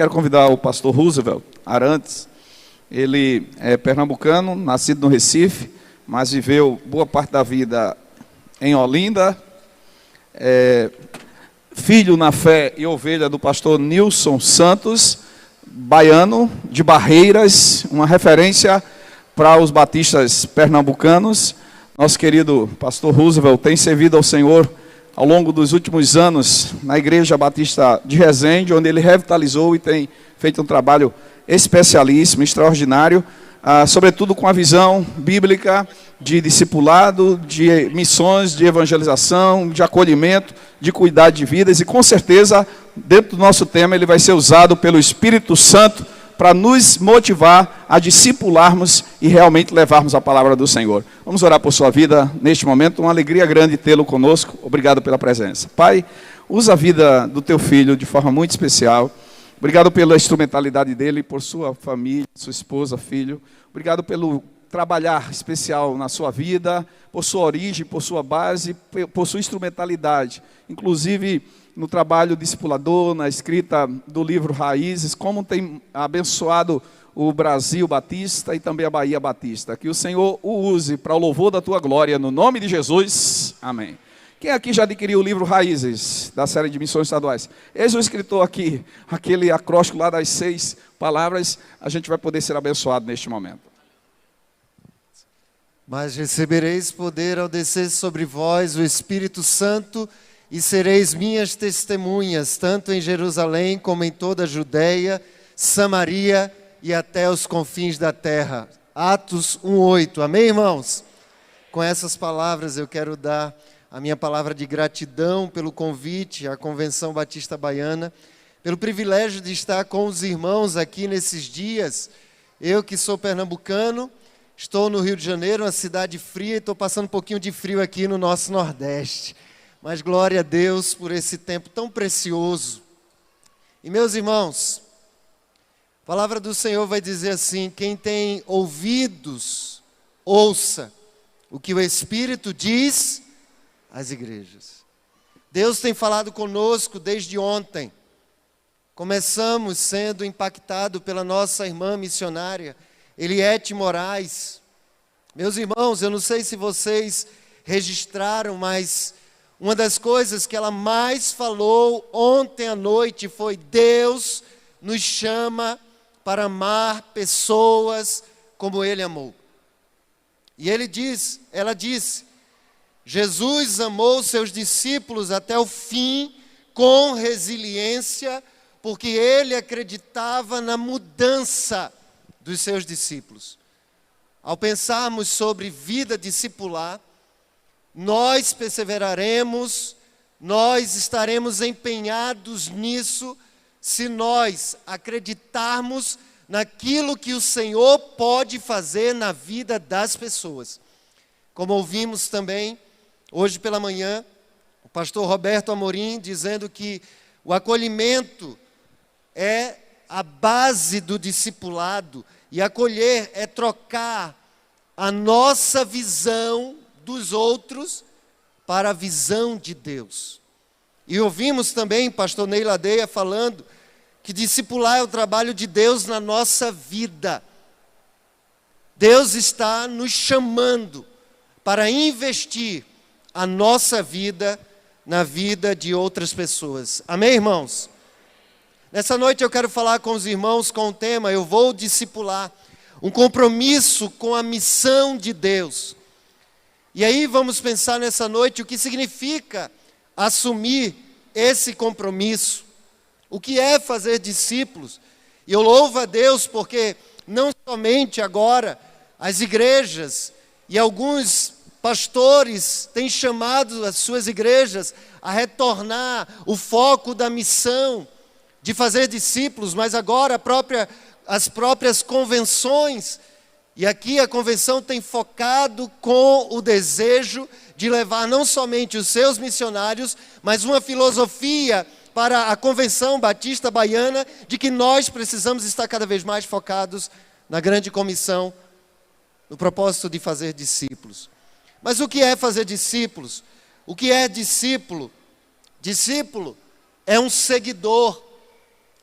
quero convidar o pastor Roosevelt Arantes. Ele é pernambucano, nascido no Recife, mas viveu boa parte da vida em Olinda. Filho na fé e ovelha do pastor Nilson Santos, baiano, de Barreiras, uma referência para os batistas pernambucanos. Nosso querido pastor Roosevelt tem servido ao Senhor ao longo dos últimos anos na Igreja Batista de Resende, onde ele revitalizou e tem feito um trabalho especialíssimo, extraordinário, sobretudo com a visão bíblica de discipulado, de missões, de evangelização, de acolhimento, de cuidado de vidas, e com certeza, dentro do nosso tema, ele vai ser usado pelo Espírito Santo para nos motivar a discipularmos e realmente levarmos a palavra do Senhor. Vamos orar por sua vida neste momento, uma alegria grande tê-lo conosco. Obrigado pela presença. Pai, usa a vida do teu filho de forma muito especial. Obrigado pela instrumentalidade dele, por sua família, sua esposa, filho. Obrigado pelo trabalhar especial na sua vida, por sua origem, por sua base, por sua instrumentalidade. Inclusive no trabalho discipulador, na escrita do livro Raízes, como tem abençoado o Brasil Batista e também a Bahia Batista. Que o Senhor o use para o louvor da tua glória, no nome de Jesus. Amém. Quem aqui já adquiriu o livro Raízes, da série de missões estaduais? Eis o escritor aqui, aquele acróstico lá das 6 palavras, a gente vai poder ser abençoado neste momento. Mas recebereis poder ao descer sobre vós o Espírito Santo, e sereis minhas testemunhas, tanto em Jerusalém como em toda a Judeia, Samaria e até os confins da terra. Atos 1:8. Amém, irmãos? Com essas palavras eu quero dar a minha palavra de gratidão pelo convite à Convenção Batista Baiana, pelo privilégio de estar com os irmãos aqui nesses dias. Eu que sou pernambucano, estou no Rio de Janeiro, uma cidade fria, e estou passando um pouquinho de frio aqui no nosso Nordeste. Mas glória a Deus por esse tempo tão precioso. E meus irmãos, a palavra do Senhor vai dizer assim: quem tem ouvidos, ouça o que o Espírito diz às igrejas. Deus tem falado conosco desde ontem. Começamos sendo impactados pela nossa irmã missionária, Eliete Moraes. Meus irmãos, eu não sei se vocês registraram, mas uma das coisas que ela mais falou ontem à noite foi: Deus nos chama para amar pessoas como Ele amou. E ela disse, Jesus amou seus discípulos até o fim com resiliência, porque Ele acreditava na mudança dos seus discípulos. Ao pensarmos sobre vida discipular, nós perseveraremos, nós estaremos empenhados nisso, se nós acreditarmos naquilo que o Senhor pode fazer na vida das pessoas. Como ouvimos também, hoje pela manhã, o pastor Roberto Amorim dizendo que o acolhimento é a base do discipulado, e acolher é trocar a nossa visão dos outros para a visão de Deus. E ouvimos também pastor Ney Ladeia falando que discipular é o trabalho de Deus na nossa vida. Deus está nos chamando para investir a nossa vida na vida de outras pessoas. Amém, irmãos? Nessa noite eu quero falar com os irmãos com o tema: eu vou discipular, um compromisso com a missão de Deus. E aí vamos pensar nessa noite o que significa assumir esse compromisso, o que é fazer discípulos. E eu louvo a Deus porque não somente agora as igrejas e alguns pastores têm chamado as suas igrejas a retornar o foco da missão de fazer discípulos, mas agora as próprias convenções. E aqui a convenção tem focado com o desejo de levar não somente os seus missionários, mas uma filosofia para a Convenção Batista Baiana de que nós precisamos estar cada vez mais focados na grande comissão, no propósito de fazer discípulos. Mas o que é fazer discípulos? O que é discípulo? Discípulo é um seguidor.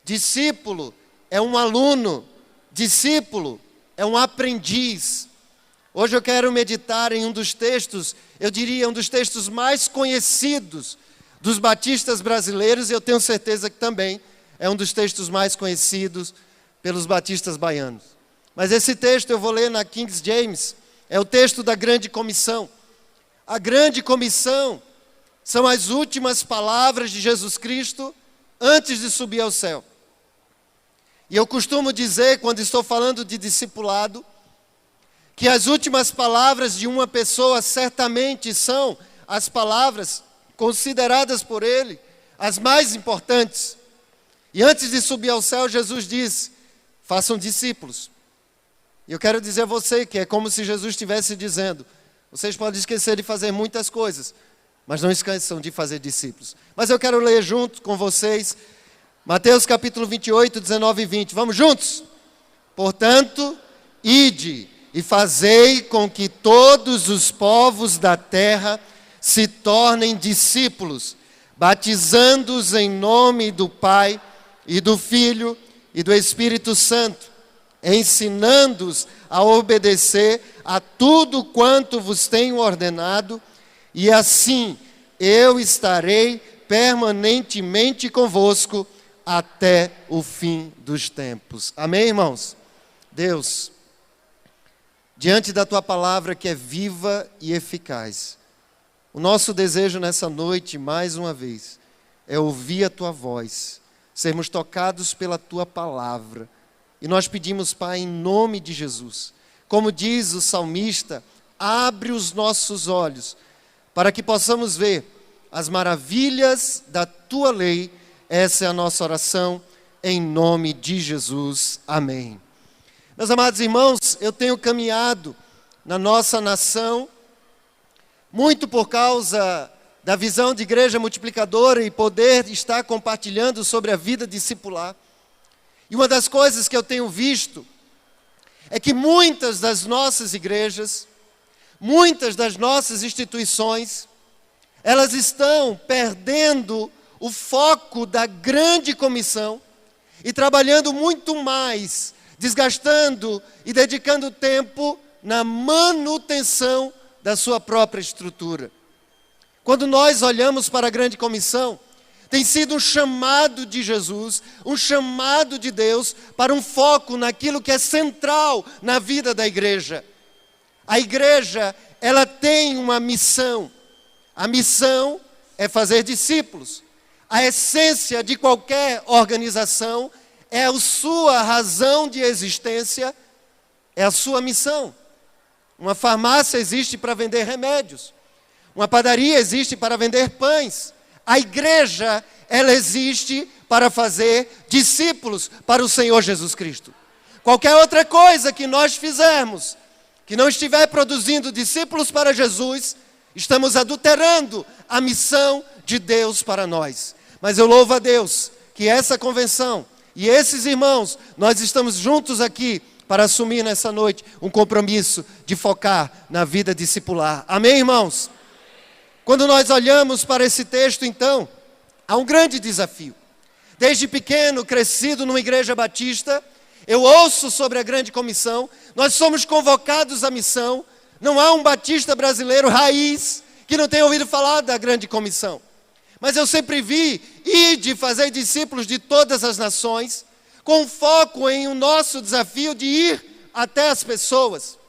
Discípulo é um aluno, discípulo é um aprendiz. Hoje eu quero meditar em um dos textos, eu diria um dos textos mais conhecidos dos batistas brasileiros, e eu tenho certeza que também é um dos textos mais conhecidos pelos batistas baianos. Mas esse texto eu vou ler na King James, é o texto da Grande Comissão. A Grande Comissão são as últimas palavras de Jesus Cristo antes de subir ao céu. E eu costumo dizer, quando estou falando de discipulado, que as últimas palavras de uma pessoa certamente são as palavras consideradas por ele as mais importantes. E antes de subir ao céu, Jesus disse: façam discípulos. E eu quero dizer a você que é como se Jesus estivesse dizendo: vocês podem esquecer de fazer muitas coisas, mas não esqueçam de fazer discípulos. Mas eu quero ler junto com vocês Mateus capítulo 28, 19 e 20. Vamos juntos? Portanto, ide e fazei com que todos os povos da terra se tornem discípulos, batizando-os em nome do Pai e do Filho e do Espírito Santo, ensinando-os a obedecer a tudo quanto vos tenho ordenado, e assim eu estarei permanentemente convosco até o fim dos tempos. Amém, irmãos? Deus, diante da Tua palavra que é viva e eficaz, o nosso desejo nessa noite, mais uma vez, é ouvir a Tua voz, sermos tocados pela Tua palavra. E nós pedimos, Pai, em nome de Jesus, como diz o salmista, abre os nossos olhos, para que possamos ver as maravilhas da Tua lei. Essa é a nossa oração, em nome de Jesus. Amém. Meus amados irmãos, eu tenho caminhado na nossa nação, muito por causa da visão de igreja multiplicadora e poder estar compartilhando sobre a vida discipular. E uma das coisas que eu tenho visto é que muitas das nossas igrejas, muitas das nossas instituições, elas estão perdendo o foco da grande comissão e trabalhando muito mais, desgastando e dedicando tempo na manutenção da sua própria estrutura. Quando nós olhamos para a grande comissão, tem sido um chamado de Jesus, um chamado de Deus para um foco naquilo que é central na vida da igreja. A igreja, ela tem uma missão. A missão é fazer discípulos. A essência de qualquer organização é a sua razão de existência, é a sua missão. Uma farmácia existe para vender remédios. Uma padaria existe para vender pães. A igreja, ela existe para fazer discípulos para o Senhor Jesus Cristo. Qualquer outra coisa que nós fizermos, que não estiver produzindo discípulos para Jesus, estamos adulterando a missão de Deus para nós. Mas eu louvo a Deus que essa convenção e esses irmãos, nós estamos juntos aqui para assumir nessa noite um compromisso de focar na vida discipular. Amém, irmãos? Quando nós olhamos para esse texto, então, há um grande desafio. Desde pequeno, crescido numa igreja batista, eu ouço sobre a grande comissão, nós somos convocados à missão. Não há um batista brasileiro raiz que não tenha ouvido falar da grande comissão. Mas eu sempre vi de fazer discípulos de todas as nações, com foco em o nosso desafio de ir até as pessoas.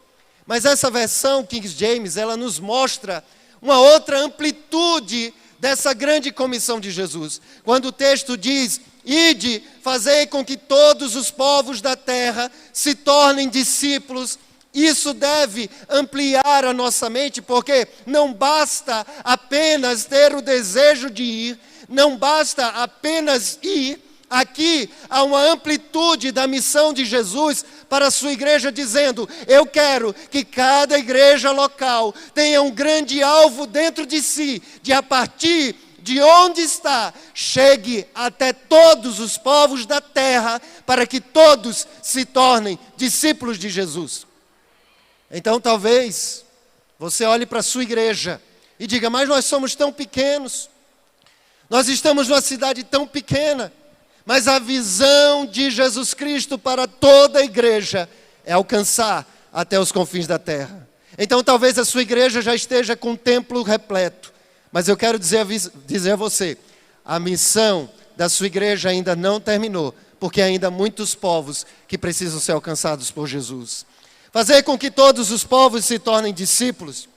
Mas essa versão King James, ela nos mostra uma outra amplitude dessa grande comissão de Jesus. Quando o texto diz: ide, fazei com que todos os povos da terra se tornem discípulos. Isso deve ampliar a nossa mente, porque não basta apenas ter o desejo de ir, não basta apenas ir. Aqui há uma amplitude da missão de Jesus para a sua igreja, dizendo: eu quero que cada igreja local tenha um grande alvo dentro de si, de a partir de onde está, chegue até todos os povos da terra, para que todos se tornem discípulos de Jesus. Então talvez você olhe para a sua igreja e diga: mas nós somos tão pequenos, nós estamos numa cidade tão pequena, Mas a visão de Jesus Cristo para toda a igreja é alcançar até os confins da terra. Então talvez a sua igreja já esteja com o templo repleto. Mas eu quero dizer a você, a missão da sua igreja ainda não terminou. Porque ainda há muitos povos que precisam ser alcançados por Jesus. Fazer com que todos os povos se tornem discípulos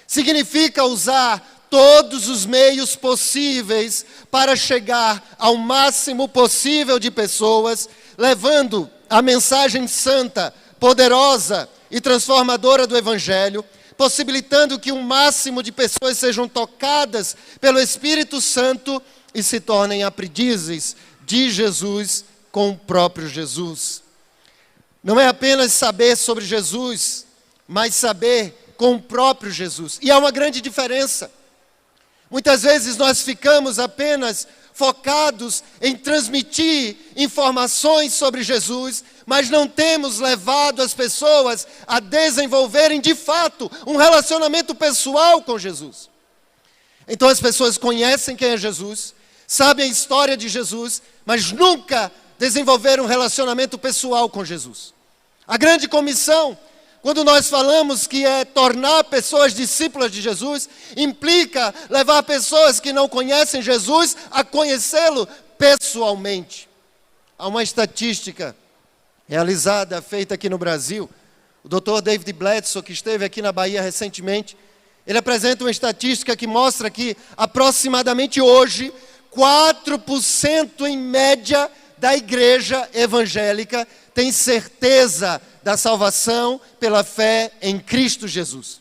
significa usar todos os meios possíveis para chegar ao máximo possível de pessoas, levando a mensagem santa, poderosa e transformadora do Evangelho, possibilitando que o máximo de pessoas sejam tocadas pelo Espírito Santo e se tornem aprendizes de Jesus com o próprio Jesus. Não é apenas saber sobre Jesus, mas saber com o próprio Jesus. E há uma grande diferença. Muitas vezes nós ficamos apenas focados em transmitir informações sobre Jesus, mas não temos levado as pessoas a desenvolverem de fato um relacionamento pessoal com Jesus. Então as pessoas conhecem quem é Jesus, sabem a história de Jesus, mas nunca desenvolveram um relacionamento pessoal com Jesus. A grande comissão, quando nós falamos que é tornar pessoas discípulas de Jesus, implica levar pessoas que não conhecem Jesus a conhecê-lo pessoalmente. Há uma estatística realizada, feita aqui no Brasil. O Dr. David Bledsoe, que esteve aqui na Bahia recentemente, ele apresenta uma estatística que mostra que aproximadamente hoje, 4% em média da igreja evangélica tem certeza da salvação pela fé em Cristo Jesus.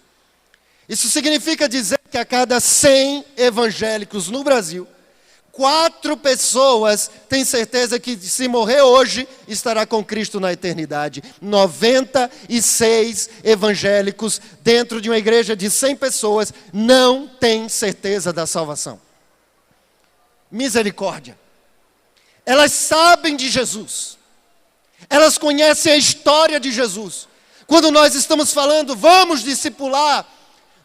Isso significa dizer que a cada 100 evangélicos no Brasil, 4 pessoas têm certeza que se morrer hoje, estará com Cristo na eternidade. 96 evangélicos dentro de uma igreja de 100 pessoas não têm certeza da salvação. Misericórdia. Elas sabem de Jesus. Elas conhecem a história de Jesus. Quando nós estamos falando, vamos discipular,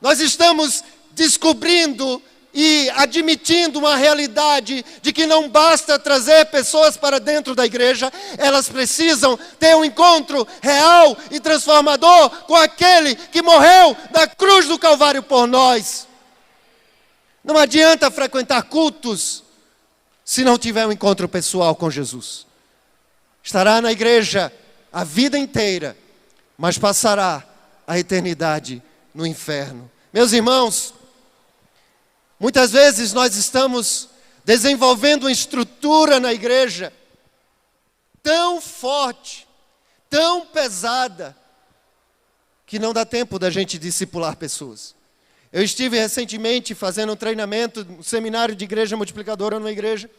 nós estamos descobrindo e admitindo uma realidade de que não basta trazer pessoas para dentro da igreja, elas precisam ter um encontro real e transformador com aquele que morreu na cruz do Calvário por nós. Não adianta frequentar cultos se não tiver um encontro pessoal com Jesus. Estará na igreja a vida inteira, mas passará a eternidade no inferno. Meus irmãos, muitas vezes nós estamos desenvolvendo uma estrutura na igreja tão forte, tão pesada, que não dá tempo da gente discipular pessoas. Eu estive recentemente fazendo um treinamento, um seminário de igreja multiplicadora numa igreja,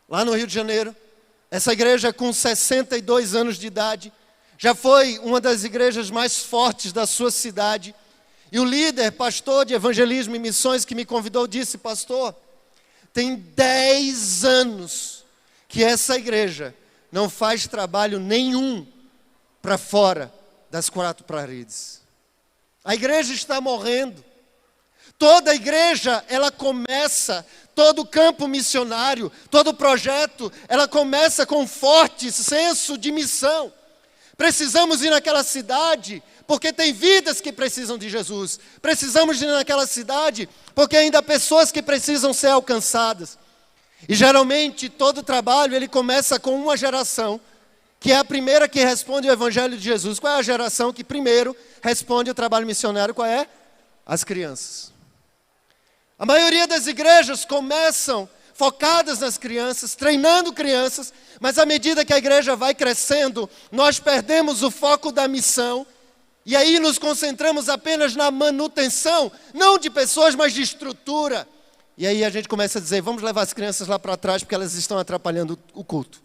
lá no Rio de Janeiro. Essa igreja com 62 anos de idade, já foi uma das igrejas mais fortes da sua cidade. E o líder, pastor de evangelismo e missões que me convidou, disse: pastor, tem 10 anos que essa igreja não faz trabalho nenhum para fora das 4 paredes. A igreja está morrendo. Toda a igreja, ela começa, todo o campo missionário, todo o projeto, ela começa com um forte senso de missão. Precisamos ir naquela cidade, porque tem vidas que precisam de Jesus. Precisamos ir naquela cidade, porque ainda há pessoas que precisam ser alcançadas. E geralmente todo o trabalho, ele começa com uma geração, que é a primeira que responde o Evangelho de Jesus. Qual é a geração que primeiro responde o trabalho missionário? Qual é? As crianças. A maioria das igrejas começam focadas nas crianças, treinando crianças, mas à medida que a igreja vai crescendo, nós perdemos o foco da missão, e aí nos concentramos apenas na manutenção, não de pessoas, mas de estrutura. E aí a gente começa a dizer: vamos levar as crianças lá para trás, porque elas estão atrapalhando o culto.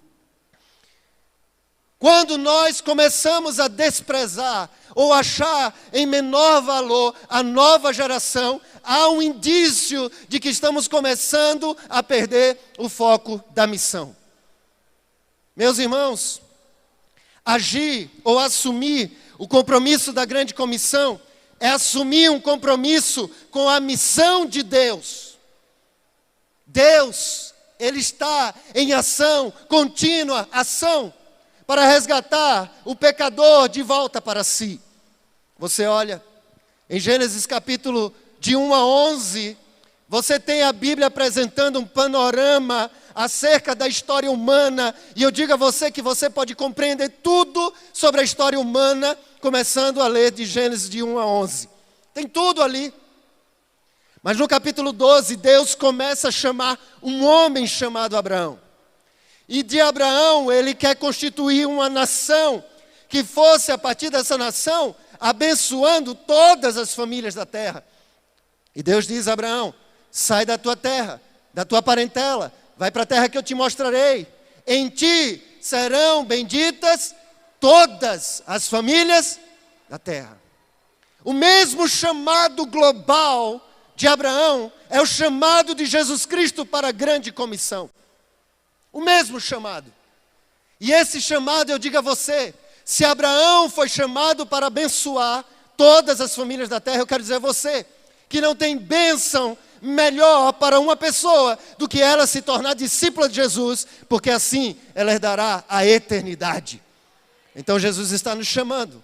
Quando nós começamos a desprezar ou achar em menor valor a nova geração, há um indício de que estamos começando a perder o foco da missão. Meus irmãos, agir ou assumir o compromisso da grande comissão é assumir um compromisso com a missão de Deus. Deus, ele está em ação, contínua ação, para resgatar o pecador de volta para si. Você olha, em Gênesis capítulo de 1 a 11, você tem a Bíblia apresentando um panorama acerca da história humana, e eu digo a você que você pode compreender tudo sobre a história humana, começando a ler de Gênesis de 1 a 11. Tem tudo ali. Mas no capítulo 12, Deus começa a chamar um homem chamado Abraão. E de Abraão, ele quer constituir uma nação, que fosse a partir dessa nação, abençoando todas as famílias da terra. E Deus diz a Abraão: sai da tua terra, da tua parentela, vai para a terra que eu te mostrarei. Em ti serão benditas todas as famílias da terra. O mesmo chamado global de Abraão é o chamado de Jesus Cristo para a grande comissão. O mesmo chamado. E esse chamado, eu digo a você, se Abraão foi chamado para abençoar todas as famílias da terra, eu quero dizer a você que não tem bênção melhor para uma pessoa do que ela se tornar discípula de Jesus, porque assim ela herdará a eternidade. Então Jesus está nos chamando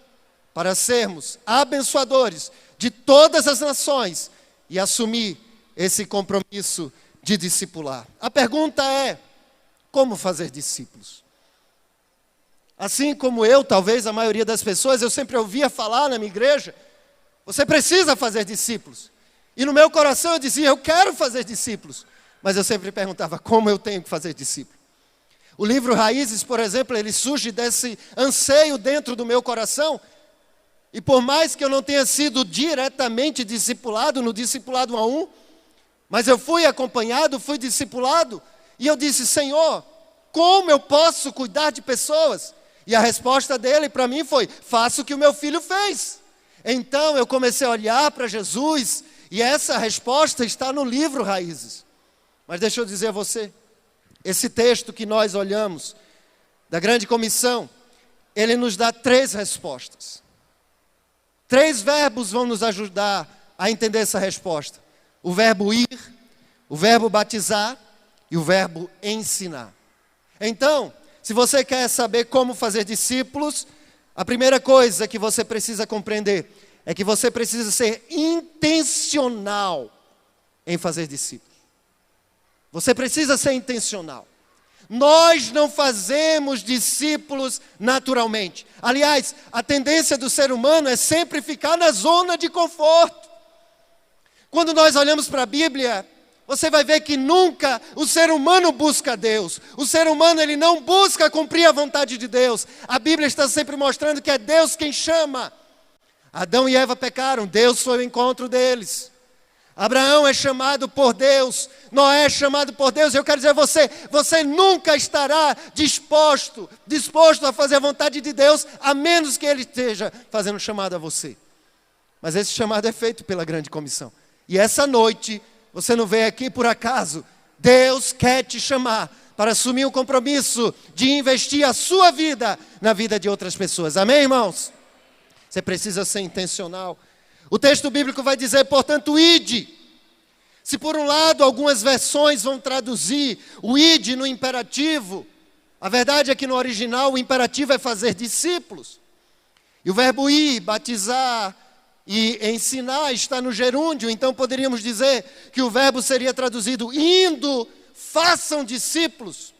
para sermos abençoadores de todas as nações e assumir esse compromisso de discipular. A pergunta é: como fazer discípulos? Assim como eu, talvez a maioria das pessoas, eu sempre ouvia falar na minha igreja: você precisa fazer discípulos. E no meu coração eu dizia: eu quero fazer discípulos. Mas eu sempre perguntava: como eu tenho que fazer discípulo? O livro Raízes, por exemplo, ele surge desse anseio dentro do meu coração. E por mais que eu não tenha sido diretamente discipulado, no discipulado 1 a 1, mas eu fui acompanhado, fui discipulado, e eu disse: Senhor, como eu posso cuidar de pessoas? E a resposta dele para mim foi: faça o que o meu filho fez. Então eu comecei a olhar para Jesus, e essa resposta está no livro Raízes. Mas deixa eu dizer a você, esse texto que nós olhamos, da grande comissão, ele nos dá 3 respostas. 3 verbos vão nos ajudar a entender essa resposta: o verbo ir, o verbo batizar e o verbo ensinar. Então, se você quer saber como fazer discípulos, a primeira coisa que você precisa compreender é que você precisa ser intencional em fazer discípulos. Você precisa ser intencional. Nós não fazemos discípulos naturalmente. Aliás, a tendência do ser humano é sempre ficar na zona de conforto. Quando nós olhamos para a Bíblia, você vai ver que nunca o ser humano busca Deus. O ser humano, ele não busca cumprir a vontade de Deus. A Bíblia está sempre mostrando que é Deus quem chama. Adão e Eva pecaram, Deus foi ao encontro deles. Abraão é chamado por Deus, Noé é chamado por Deus. Eu quero dizer a você, você nunca estará disposto a fazer a vontade de Deus, a menos que Ele esteja fazendo um chamado a você. Mas esse chamado é feito pela grande comissão. E essa noite, você não veio aqui por acaso. Deus quer te chamar para assumir um compromisso de investir a sua vida na vida de outras pessoas. Amém, irmãos? Você precisa ser intencional. O texto bíblico vai dizer, portanto, ide. Se por um lado algumas versões vão traduzir o ide no imperativo, a verdade é que no original o imperativo é fazer discípulos. E o verbo ir, batizar e ensinar está no gerúndio, então poderíamos dizer que o verbo seria traduzido indo, façam discípulos.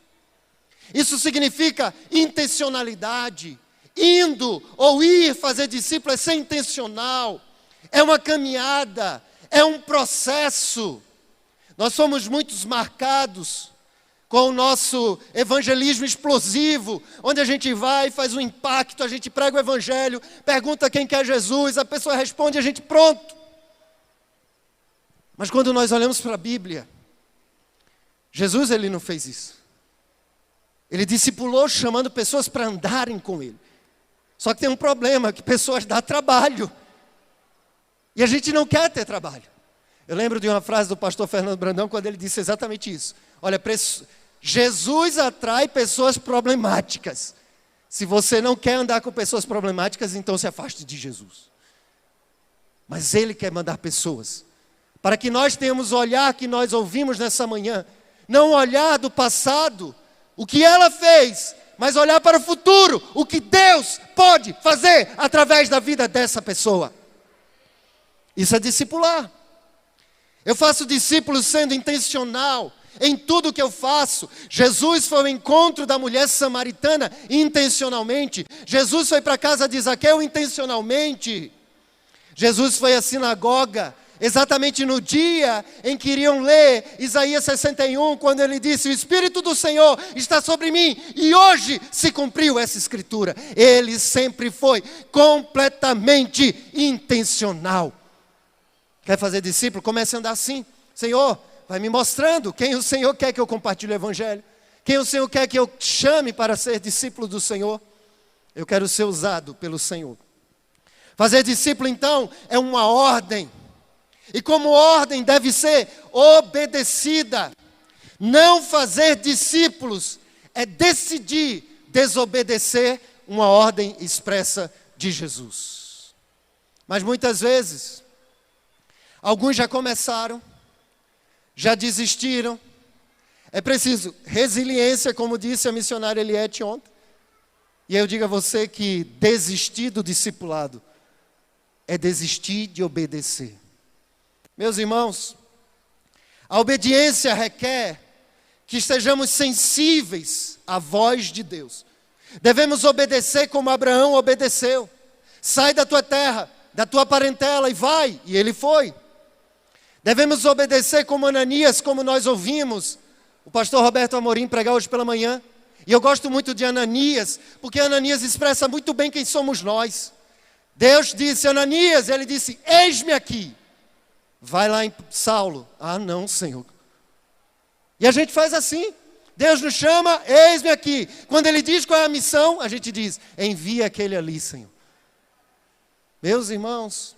Isso significa intencionalidade. Indo ou ir fazer discípulo é ser intencional. É uma caminhada, é um processo. Nós somos muito marcados com o nosso evangelismo explosivo, onde a gente vai, faz um impacto, a gente prega o evangelho, pergunta quem quer Jesus, a pessoa responde, a gente pronto. Mas quando nós olhamos para a Bíblia, Jesus, ele não fez isso. Ele discipulou chamando pessoas para andarem com ele. Só que tem um problema, que pessoas dão trabalho. E a gente não quer ter trabalho. Eu lembro de uma frase do pastor Fernando Brandão, quando ele disse exatamente isso. Olha, Jesus atrai pessoas problemáticas. Se você não quer andar com pessoas problemáticas, então se afaste de Jesus. Mas Ele quer mandar pessoas. Para que nós tenhamos o olhar que nós ouvimos nessa manhã, Não olhar do passado, o que ela fez, mas olhar para o futuro, o que Deus pode fazer através da vida dessa pessoa. Isso é discipular. Eu faço discípulos sendo intencional em tudo que eu faço. Jesus foi ao encontro da mulher samaritana intencionalmente. Jesus foi para a casa de Zaqueu intencionalmente. Jesus foi à sinagoga exatamente no dia em que iriam ler Isaías 61, quando ele disse: o Espírito do Senhor está sobre mim, e hoje se cumpriu essa escritura. Ele sempre foi completamente intencional. Quer fazer discípulo? Comece a andar assim. Senhor, vai me mostrando quem o Senhor quer que eu compartilhe o Evangelho, quem o Senhor quer que eu chame para ser discípulo do Senhor. Eu quero ser usado pelo Senhor. Fazer discípulo, então, é uma ordem. E como ordem deve ser obedecida. Não fazer discípulos é decidir desobedecer uma ordem expressa de Jesus. Mas muitas vezes, alguns já começaram, já desistiram. É preciso resiliência, como disse a missionária Eliette ontem. E eu digo a você que desistir do discipulado é desistir de obedecer. Meus irmãos, a obediência requer que estejamos sensíveis à voz de Deus. Devemos obedecer como Abraão obedeceu. Sai da tua terra, da tua parentela e vai. E ele foi. Devemos obedecer como Ananias, como nós ouvimos o pastor Roberto Amorim pregar hoje pela manhã. E eu gosto muito de Ananias, porque Ananias expressa muito bem quem somos nós. Deus disse: Ananias, e ele disse: eis-me aqui. Vai lá em Saulo. Ah, não, Senhor. E a gente faz assim. Deus nos chama, eis-me aqui. Quando Ele diz qual é a missão, a gente diz: envia aquele ali, Senhor. Meus irmãos,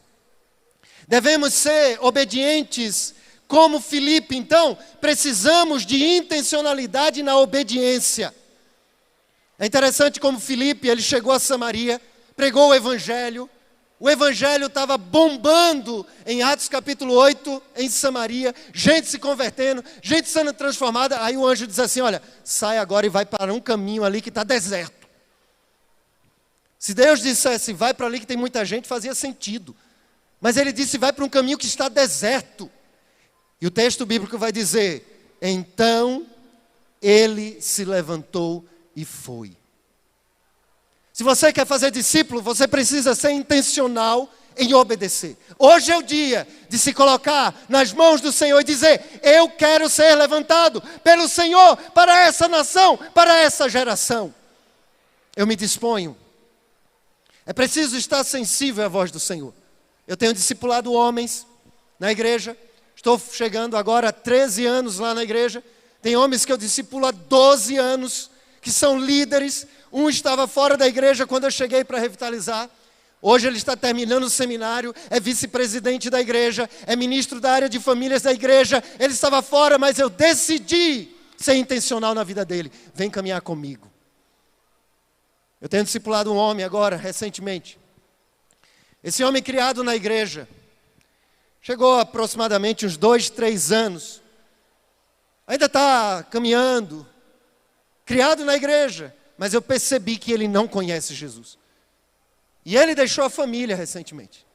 devemos ser obedientes como Filipe. Então, precisamos de intencionalidade na obediência. É interessante como Filipe, ele chegou a Samaria, pregou o Evangelho. O Evangelho estava bombando em Atos capítulo 8, em Samaria, gente se convertendo, gente sendo transformada. Aí o anjo diz assim: olha, sai agora e vai para um caminho ali que está deserto. Se Deus dissesse, vai para ali que tem muita gente, fazia sentido. Mas ele disse, vai para um caminho que está deserto. E o texto bíblico vai dizer: então ele se levantou e foi. Se você quer fazer discípulo, você precisa ser intencional em obedecer. Hoje é o dia de se colocar nas mãos do Senhor e dizer: eu quero ser levantado pelo Senhor para essa nação, para essa geração. Eu me disponho. É preciso estar sensível à voz do Senhor. Eu tenho discipulado homens na igreja. Estou chegando agora a 13 anos lá na igreja. Tem homens que eu discipulo há 12 anos, que são líderes. Um estava fora da igreja quando eu cheguei para revitalizar. Hoje ele está terminando o seminário, é vice-presidente da igreja, é ministro da área de famílias da igreja. Ele estava fora, mas eu decidi ser intencional na vida dele. Vem caminhar comigo. Eu tenho discipulado um homem agora, recentemente. Esse homem criado na igreja, chegou a aproximadamente uns 2, 3 anos. Ainda está caminhando, criado na igreja. Mas eu percebi que ele não conhece Jesus. E ele deixou a família recentemente,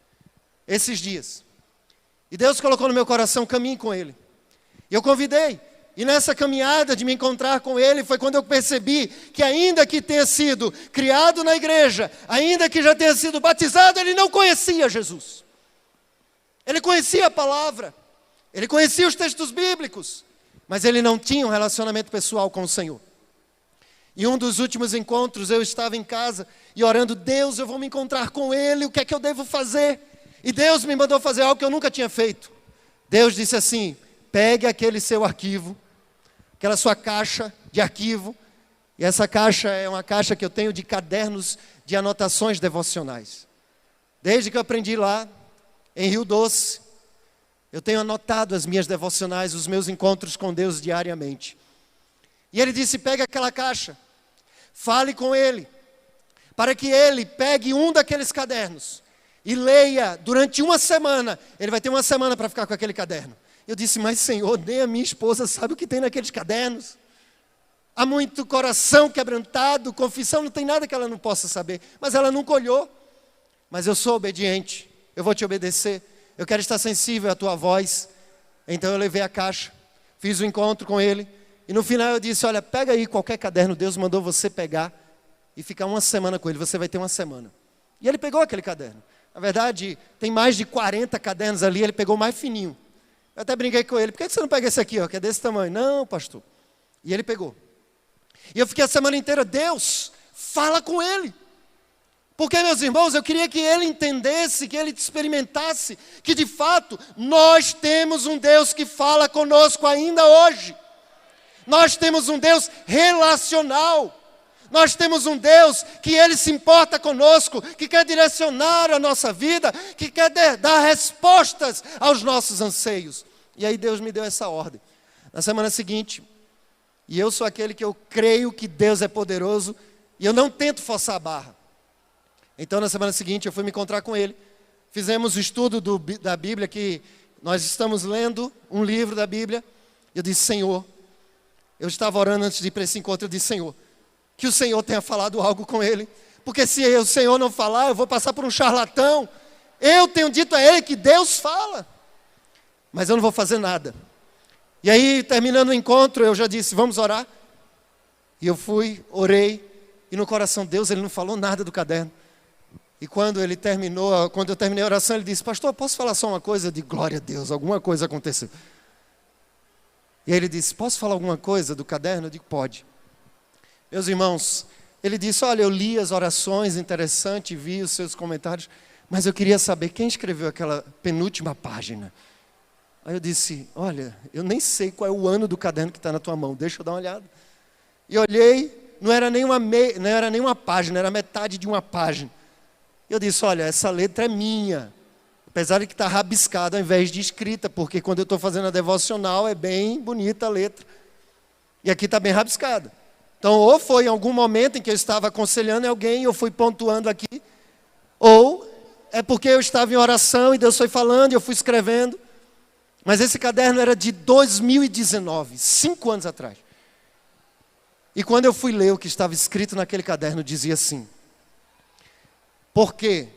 esses dias. E Deus colocou no meu coração: caminhe com ele. E eu convidei. E nessa caminhada de me encontrar com ele, foi quando eu percebi que ainda que tenha sido criado na igreja, ainda que já tenha sido batizado, ele não conhecia Jesus. Ele conhecia a palavra, ele conhecia os textos bíblicos, mas ele não tinha um relacionamento pessoal com o Senhor. E um dos últimos encontros, eu estava em casa e orando: Deus, eu vou me encontrar com ele, o que é que eu devo fazer? E Deus me mandou fazer algo que eu nunca tinha feito. Deus disse assim: pegue aquele seu arquivo, aquela sua caixa de arquivo, e essa caixa é uma caixa que eu tenho de cadernos de anotações devocionais. Desde que eu aprendi lá, em Rio Doce, eu tenho anotado as minhas devocionais, os meus encontros com Deus diariamente. E ele disse: pega aquela caixa, fale com ele, para que ele pegue um daqueles cadernos e leia durante uma semana. Ele vai ter uma semana para ficar com aquele caderno. Eu disse, mas Senhor, nem a minha esposa sabe o que tem naqueles cadernos. Há muito coração quebrantado, confissão, não tem nada que ela não possa saber. Mas ela nunca olhou. Mas eu sou obediente, eu vou te obedecer. Eu quero estar sensível à tua voz. Então eu levei a caixa, fiz o encontro com ele. E no final eu disse, olha, pega aí qualquer caderno, Deus mandou você pegar e ficar uma semana com ele, você vai ter uma semana. E ele pegou aquele caderno. Na verdade, tem mais de 40 cadernos ali, ele pegou o mais fininho. Eu até brinquei com ele, por que você não pega esse aqui, ó, que é desse tamanho? Não, pastor. E ele pegou. E eu fiquei a semana inteira, Deus, fala com ele. Porque, meus irmãos, eu queria que ele entendesse, que ele experimentasse, que de fato, nós temos um Deus que fala conosco ainda hoje. Nós temos um Deus relacional. Nós temos um Deus que Ele se importa conosco, que quer direcionar a nossa vida, que quer dar respostas aos nossos anseios. E aí Deus me deu essa ordem. Na semana seguinte, e eu sou aquele que eu creio que Deus é poderoso, e eu não tento forçar a barra. Então na semana seguinte eu fui me encontrar com ele, fizemos o estudo da Bíblia, que nós estamos lendo um livro da Bíblia. Eu disse, Senhor, eu estava orando antes de ir para esse encontro, eu disse, Senhor, que o Senhor tenha falado algo com ele, porque se o Senhor não falar, eu vou passar por um charlatão. Eu tenho dito a ele que Deus fala, mas eu não vou fazer nada. E aí, terminando o encontro, eu já disse, vamos orar. E eu fui, orei, e no coração de Deus, ele não falou nada do caderno. E quando eu terminei a oração, ele disse, pastor, posso falar só uma coisa? Eu disse, glória a Deus, alguma coisa aconteceu. E aí ele disse, posso falar alguma coisa do caderno? Eu digo, pode. Meus irmãos, ele disse, olha, eu li as orações, interessante, vi os seus comentários, mas eu queria saber quem escreveu aquela penúltima página. Aí eu disse, olha, eu nem sei qual é o ano do caderno que está na tua mão, deixa eu dar uma olhada. E olhei, não era nem uma página, era metade de uma página. E eu disse, olha, essa letra é minha, apesar de que está rabiscada ao invés de escrita, porque quando eu estou fazendo a devocional é bem bonita a letra. E aqui está bem rabiscada. Então, ou foi em algum momento em que eu estava aconselhando alguém e eu fui pontuando aqui, ou é porque eu estava em oração e Deus foi falando e eu fui escrevendo. Mas esse caderno era de 2019, 5 anos atrás. E quando eu fui ler o que estava escrito naquele caderno, dizia assim, por que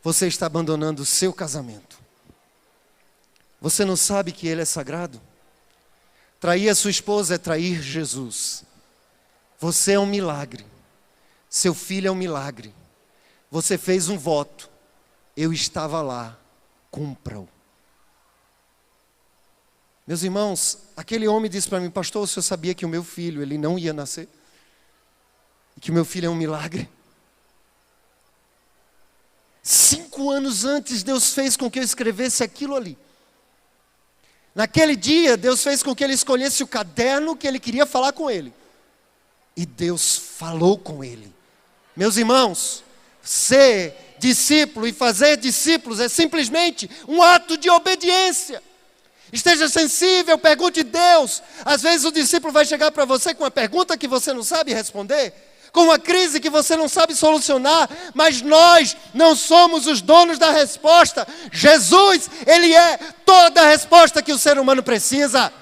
você está abandonando o seu casamento? Você não sabe que ele é sagrado? Trair a sua esposa é trair Jesus. Você é um milagre. Seu filho é um milagre. Você fez um voto. Eu estava lá. Cumpra-o. Meus irmãos, aquele homem disse para mim, pastor, o senhor sabia que o meu filho, ele não ia nascer? E que o meu filho é um milagre? 5 anos antes, Deus fez com que eu escrevesse aquilo ali. Naquele dia, Deus fez com que ele escolhesse o caderno que ele queria falar com ele. E Deus falou com ele. Meus irmãos, ser discípulo e fazer discípulos é simplesmente um ato de obediência. Esteja sensível, pergunte a Deus. Às vezes o discípulo vai chegar para você com uma pergunta que você não sabe responder, com uma crise que você não sabe solucionar, mas nós não somos os donos da resposta. Jesus, Ele é toda a resposta que o ser humano precisa.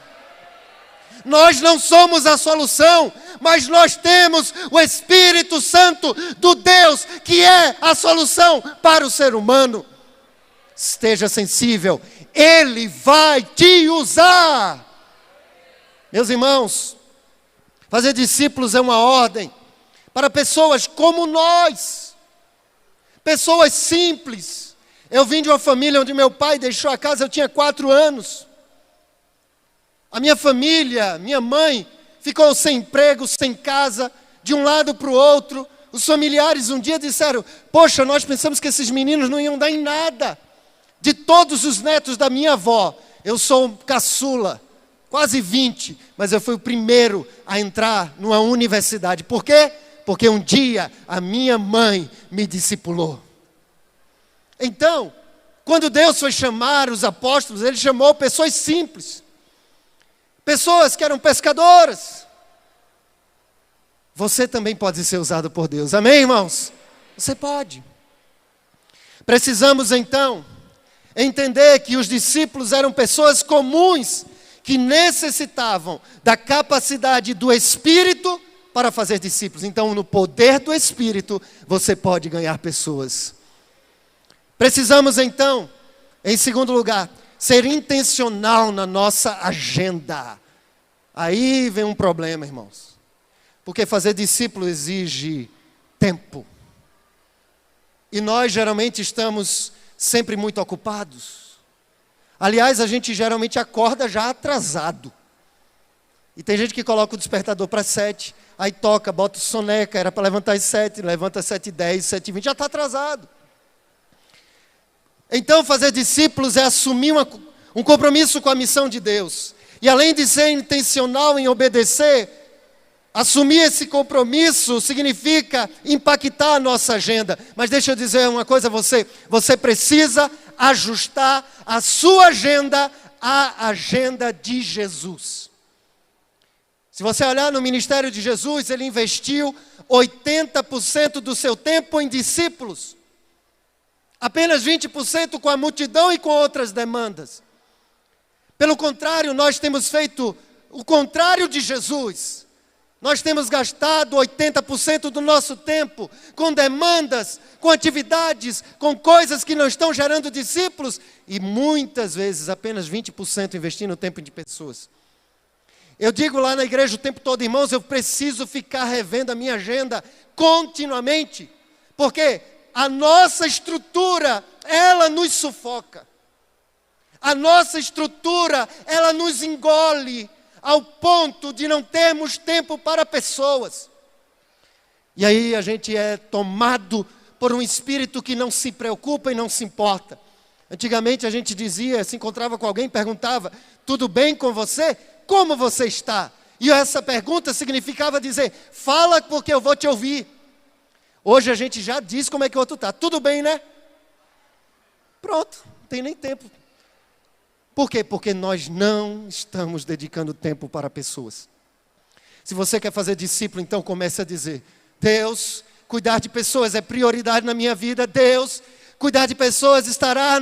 Nós não somos a solução, mas nós temos o Espírito Santo do Deus, que é a solução para o ser humano. Esteja sensível, Ele vai te usar. Meus irmãos, fazer discípulos é uma ordem para pessoas como nós, pessoas simples. Eu vim de uma família onde meu pai deixou a casa, eu tinha 4 anos. A minha família, minha mãe, ficou sem emprego, sem casa, de um lado para o outro. Os familiares um dia disseram, poxa, nós pensamos que esses meninos não iam dar em nada. De todos os netos da minha avó, eu sou um caçula, quase 20, mas eu fui o primeiro a entrar numa universidade. Por quê? Porque um dia a minha mãe me discipulou. Então, quando Deus foi chamar os apóstolos, Ele chamou pessoas simples. Pessoas que eram pescadoras. Você também pode ser usado por Deus. Amém, irmãos? Você pode. Precisamos então Entender que os discípulos eram pessoas comuns, que necessitavam da capacidade do Espírito para fazer discípulos. Então, no poder do Espírito, você pode ganhar pessoas. Precisamos, então, em segundo lugar, ser intencional na nossa agenda. Aí vem um problema, irmãos. Porque fazer discípulo exige tempo. E nós, geralmente, estamos sempre muito ocupados. Aliás, a gente geralmente acorda já atrasado. E tem gente que coloca o despertador para 7, aí toca, bota soneca, era para levantar às 7, levanta às 7h10, 7h20, já está atrasado. Então, fazer discípulos é assumir um compromisso com a missão de Deus. E além de ser intencional em obedecer, assumir esse compromisso significa impactar a nossa agenda. Mas deixa eu dizer uma coisa a você. Você precisa ajustar a sua agenda à agenda de Jesus. Se você olhar no ministério de Jesus, ele investiu 80% do seu tempo em discípulos. Apenas 20% com a multidão e com outras demandas. Pelo contrário, nós temos feito o contrário de Jesus. Nós temos gastado 80% do nosso tempo com demandas, com atividades, com coisas que não estão gerando discípulos. E muitas vezes apenas 20% investindo tempo de pessoas. Eu digo lá na igreja o tempo todo, irmãos, eu preciso ficar revendo a minha agenda continuamente. Porque a nossa estrutura, ela nos sufoca. A nossa estrutura, ela nos engole ao ponto de não termos tempo para pessoas. E aí a gente é tomado por um espírito que não se preocupa e não se importa. Antigamente a gente dizia, se encontrava com alguém, perguntava, tudo bem com você? Como você está? E essa pergunta significava dizer, fala porque eu vou te ouvir. Hoje a gente já diz como é que o outro está. Tudo bem, né? Pronto, não tem nem tempo. Por quê? Porque nós não estamos dedicando tempo para pessoas. Se você quer fazer discípulo, então comece a dizer, Deus, cuidar de pessoas é prioridade na minha vida. Deus, cuidar de pessoas estará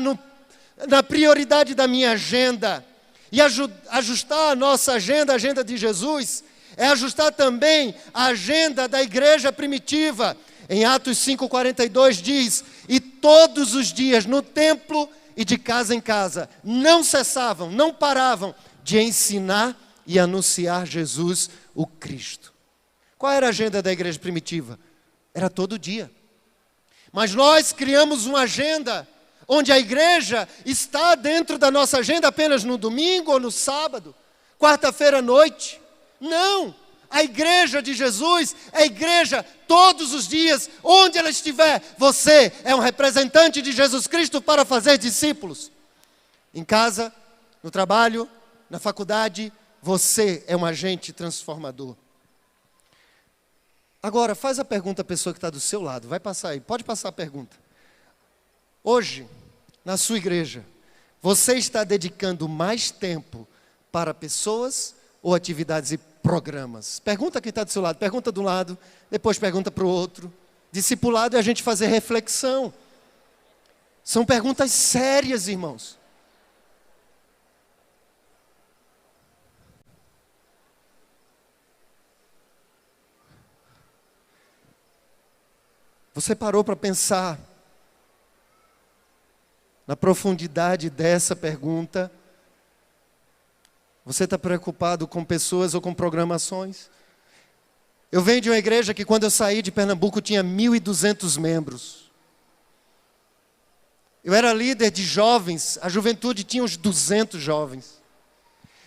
na prioridade da minha agenda. E ajustar a nossa agenda, a agenda de Jesus, é ajustar também a agenda da igreja primitiva. Em Atos 5,42 diz, e todos os dias no templo e de casa em casa, não cessavam, não paravam de ensinar e anunciar Jesus, o Cristo. Qual era a agenda da igreja primitiva? Era todo dia. Mas nós criamos uma agenda onde a igreja está dentro da nossa agenda apenas no domingo ou no sábado, quarta-feira à noite. Não! A igreja de Jesus é a igreja todos os dias, onde ela estiver. Você é um representante de Jesus Cristo para fazer discípulos. Em casa, no trabalho, na faculdade, você é um agente transformador. Agora, faz a pergunta à pessoa que está do seu lado. Vai passar aí, pode passar a pergunta. Hoje, na sua igreja, você está dedicando mais tempo para pessoas ou atividades e programas? Pergunta quem está do seu lado, pergunta de um lado, depois pergunta para o outro. Discipulado é a gente fazer reflexão. São perguntas sérias, irmãos. Você parou para pensar na profundidade dessa pergunta? Você está preocupado com pessoas ou com programações? Eu venho de uma igreja que quando eu saí de Pernambuco tinha 1.200 membros. Eu era líder de jovens, a juventude tinha uns 200 jovens.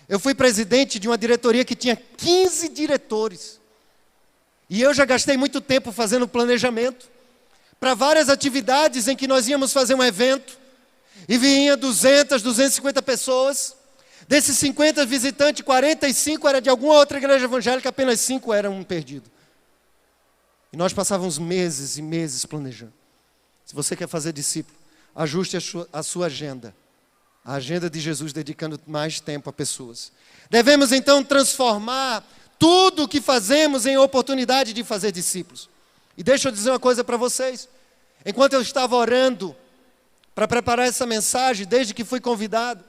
Eu fui presidente de uma diretoria que tinha 15 diretores. E eu já gastei muito tempo fazendo planejamento para várias atividades em que nós íamos fazer um evento e vinha 200, 250 pessoas. Desses 50 visitantes, 45 era de alguma outra igreja evangélica, apenas 5 eram um perdido. E nós passávamos meses e meses planejando. Se você quer fazer discípulo, ajuste a sua agenda. A agenda de Jesus, dedicando mais tempo a pessoas. Devemos então transformar tudo o que fazemos em oportunidade de fazer discípulos. E deixa eu dizer uma coisa para vocês. Enquanto eu estava orando para preparar essa mensagem, desde que fui convidado,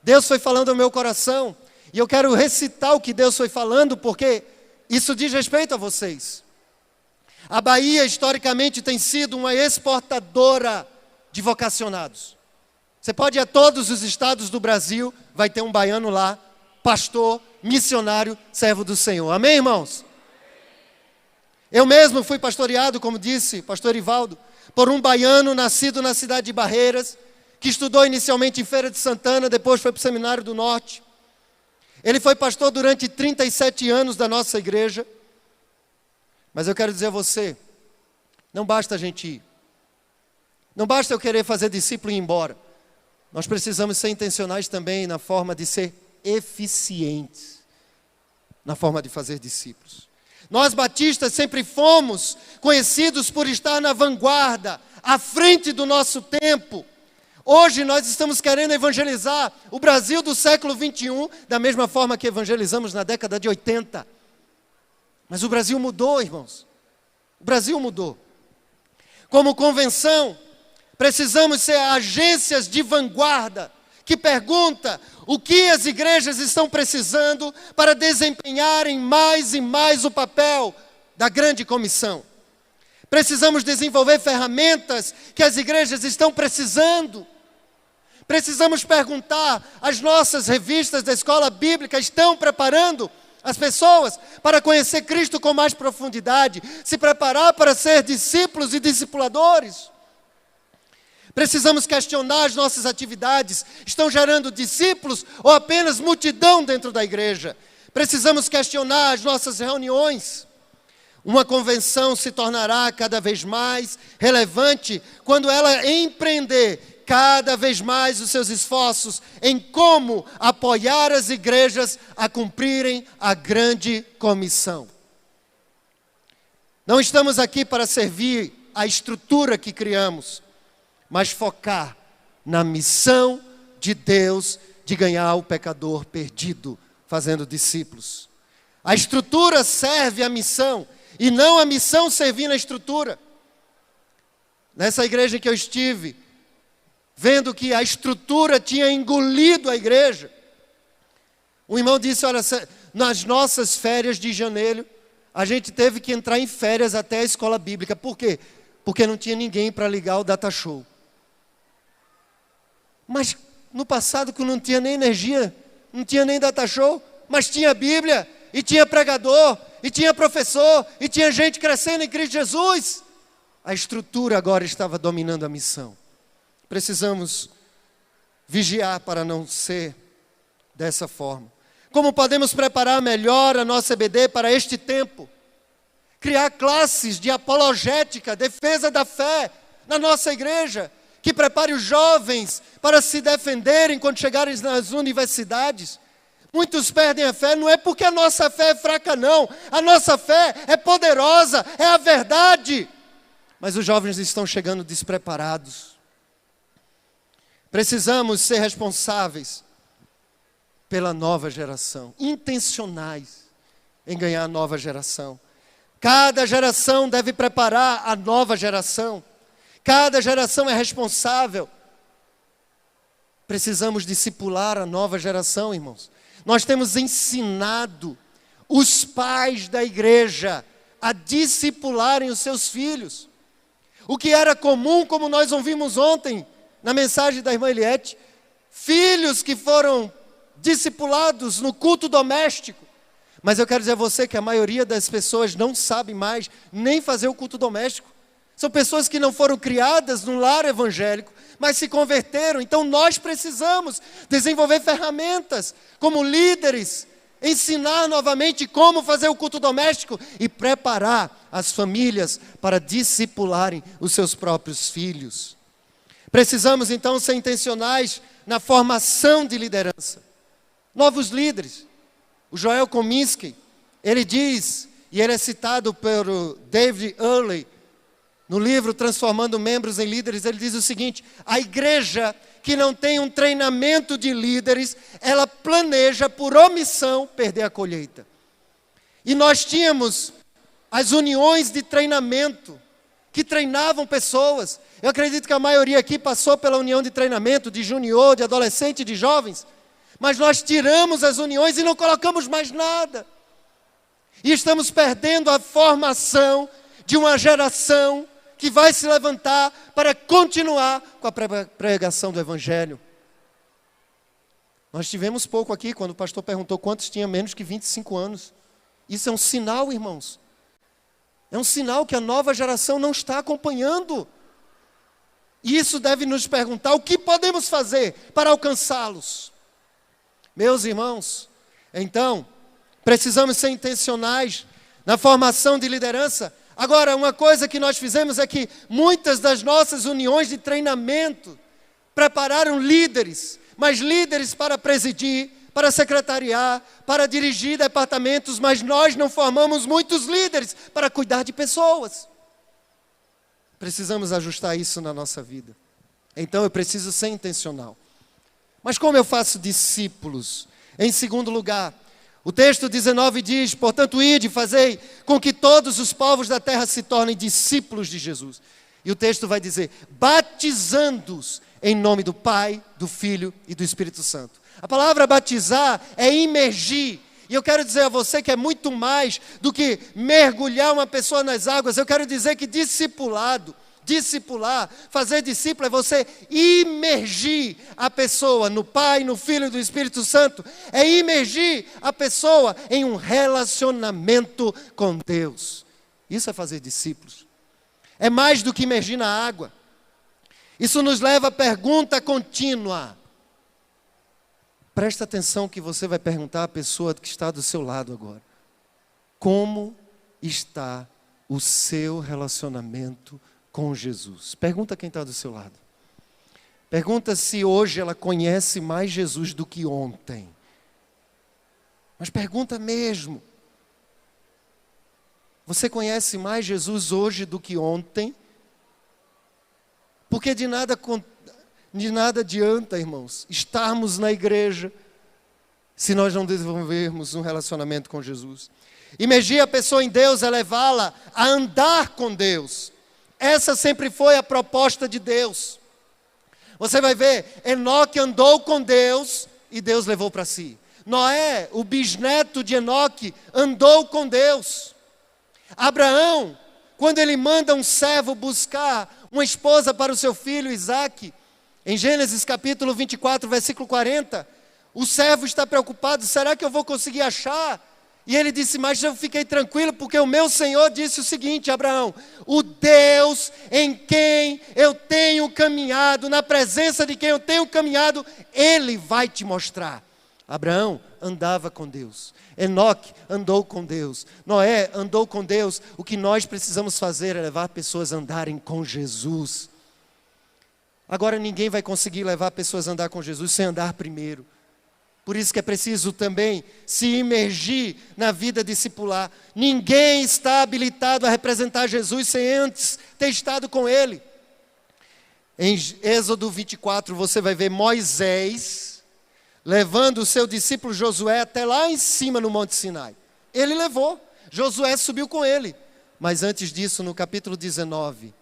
Deus foi falando ao meu coração, e eu quero recitar o que Deus foi falando, porque isso diz respeito a vocês. A Bahia, historicamente, tem sido uma exportadora de vocacionados. Você pode ir a todos os estados do Brasil, vai ter um baiano lá, pastor, missionário, servo do Senhor. Amém, irmãos? Eu mesmo fui pastoreado, como disse pastor Ivaldo, por um baiano nascido na cidade de Barreiras, que estudou inicialmente em Feira de Santana, depois foi para o Seminário do Norte. Ele foi pastor durante 37 anos da nossa igreja. Mas eu quero dizer a você, não basta a gente ir. Não basta eu querer fazer discípulo e ir embora. Nós precisamos ser intencionais também na forma de ser eficientes, na forma de fazer discípulos. Nós batistas sempre fomos conhecidos por estar na vanguarda, à frente do nosso tempo. Hoje nós estamos querendo evangelizar o Brasil do século 21, da mesma forma que evangelizamos na década de 80. Mas o Brasil mudou, irmãos. O Brasil mudou. Como convenção, precisamos ser agências de vanguarda, que pergunta o que as igrejas estão precisando para desempenharem mais e mais o papel da grande comissão. Precisamos desenvolver ferramentas que as igrejas estão precisando. Precisamos perguntar, as nossas revistas da escola bíblica estão preparando as pessoas para conhecer Cristo com mais profundidade, se preparar para ser discípulos e discipuladores. Precisamos questionar as nossas atividades, estão gerando discípulos ou apenas multidão dentro da igreja? Precisamos questionar as nossas reuniões. Uma convenção se tornará cada vez mais relevante quando ela empreender cada vez mais os seus esforços em como apoiar as igrejas a cumprirem a grande comissão. Não estamos aqui para servir a estrutura que criamos, mas focar na missão de Deus de ganhar o pecador perdido, fazendo discípulos. A estrutura serve à missão, e não a missão servindo a estrutura. Nessa igreja que eu estive, vendo que a estrutura tinha engolido a igreja, o irmão disse, olha, nas nossas férias de janeiro, a gente teve que entrar em férias até a escola bíblica. Por quê? Porque não tinha ninguém para ligar o data show. Mas no passado, que não tinha nem energia, não tinha nem data show, mas tinha Bíblia, e tinha pregador, e tinha professor, e tinha gente crescendo em Cristo Jesus. A estrutura agora estava dominando a missão. Precisamos vigiar para não ser dessa forma. Como podemos preparar melhor a nossa EBD para este tempo? Criar classes de apologética, defesa da fé na nossa igreja, que prepare os jovens para se defenderem quando chegarem nas universidades. Muitos perdem a fé, não é porque a nossa fé é fraca, não. A nossa fé é poderosa, é a verdade. Mas os jovens estão chegando despreparados. Precisamos ser responsáveis pela nova geração, intencionais em ganhar a nova geração. Cada geração deve preparar a nova geração. Cada geração é responsável. Precisamos discipular a nova geração, irmãos. Nós temos ensinado os pais da igreja a discipularem os seus filhos. O que era comum, como nós ouvimos ontem, na mensagem da irmã Eliette, filhos que foram discipulados no culto doméstico. Mas eu quero dizer a você que a maioria das pessoas não sabe mais nem fazer o culto doméstico. São pessoas que não foram criadas num lar evangélico, mas se converteram. Então nós precisamos desenvolver ferramentas como líderes, ensinar novamente como fazer o culto doméstico e preparar as famílias para discipularem os seus próprios filhos. Precisamos então ser intencionais na formação de liderança. Novos líderes. O Joel Kominski, ele diz, e ele é citado pelo David Earley, no livro Transformando Membros em Líderes, ele diz o seguinte: a igreja que não tem um treinamento de líderes, ela planeja por omissão perder a colheita. E nós tínhamos as uniões de treinamento, que treinavam pessoas. Eu acredito que a maioria aqui passou pela união de treinamento, de junior, de adolescente, de jovens. Mas nós tiramos as uniões e não colocamos mais nada. E estamos perdendo a formação de uma geração que vai se levantar para continuar com a pregação do Evangelho. Nós tivemos pouco aqui, quando o pastor perguntou quantos tinham menos que 25 anos. Isso é um sinal, irmãos. É um sinal que a nova geração não está acompanhando. E isso deve nos perguntar o que podemos fazer para alcançá-los. Meus irmãos, então, precisamos ser intencionais na formação de liderança. Agora, uma coisa que nós fizemos é que muitas das nossas uniões de treinamento prepararam líderes, mas líderes para presidir, para secretariar, para dirigir departamentos, mas nós não formamos muitos líderes para cuidar de pessoas. Precisamos ajustar isso na nossa vida. Então eu preciso ser intencional. Mas como eu faço discípulos? Em segundo lugar, o texto 19 diz: portanto, ide, fazei com que todos os povos da terra se tornem discípulos de Jesus. E o texto vai dizer: batizando-os em nome do Pai, do Filho e do Espírito Santo. A palavra batizar é imergir. E eu quero dizer a você que é muito mais do que mergulhar uma pessoa nas águas. Eu quero dizer que discipular, fazer discípulo é você imergir a pessoa no Pai, no Filho e no Espírito Santo. É imergir a pessoa em um relacionamento com Deus. Isso é fazer discípulos. É mais do que imergir na água. Isso nos leva à pergunta contínua. Presta atenção que você vai perguntar à pessoa que está do seu lado agora. Como está o seu relacionamento com Jesus? Pergunta quem está do seu lado. Pergunta se hoje ela conhece mais Jesus do que ontem. Mas pergunta mesmo. Você conhece mais Jesus hoje do que ontem? Porque de nada adianta, irmãos, estarmos na igreja se nós não desenvolvermos um relacionamento com Jesus. Imergir a pessoa em Deus é levá-la a andar com Deus. Essa sempre foi a proposta de Deus. Você vai ver, Enoque andou com Deus e Deus levou para si. Noé, o bisneto de Enoque, andou com Deus. Abraão, quando ele manda um servo buscar uma esposa para o seu filho Isaque, em Gênesis capítulo 24, versículo 40, o servo está preocupado: será que eu vou conseguir achar? E ele disse: mas eu fiquei tranquilo, porque o meu Senhor disse o seguinte: Abraão, o Deus em quem eu tenho caminhado, na presença de quem eu tenho caminhado, Ele vai te mostrar. Abraão andava com Deus, Enoque andou com Deus, Noé andou com Deus. O que nós precisamos fazer é levar pessoas a andarem com Jesus. Agora ninguém vai conseguir levar pessoas a andar com Jesus sem andar primeiro. Por isso que é preciso também se imergir na vida discipular. Ninguém está habilitado a representar Jesus sem antes ter estado com Ele. Em Êxodo 24 você vai ver Moisés levando o seu discípulo Josué até lá em cima no Monte Sinai. Ele levou, Josué subiu com ele. Mas antes disso, no capítulo 19,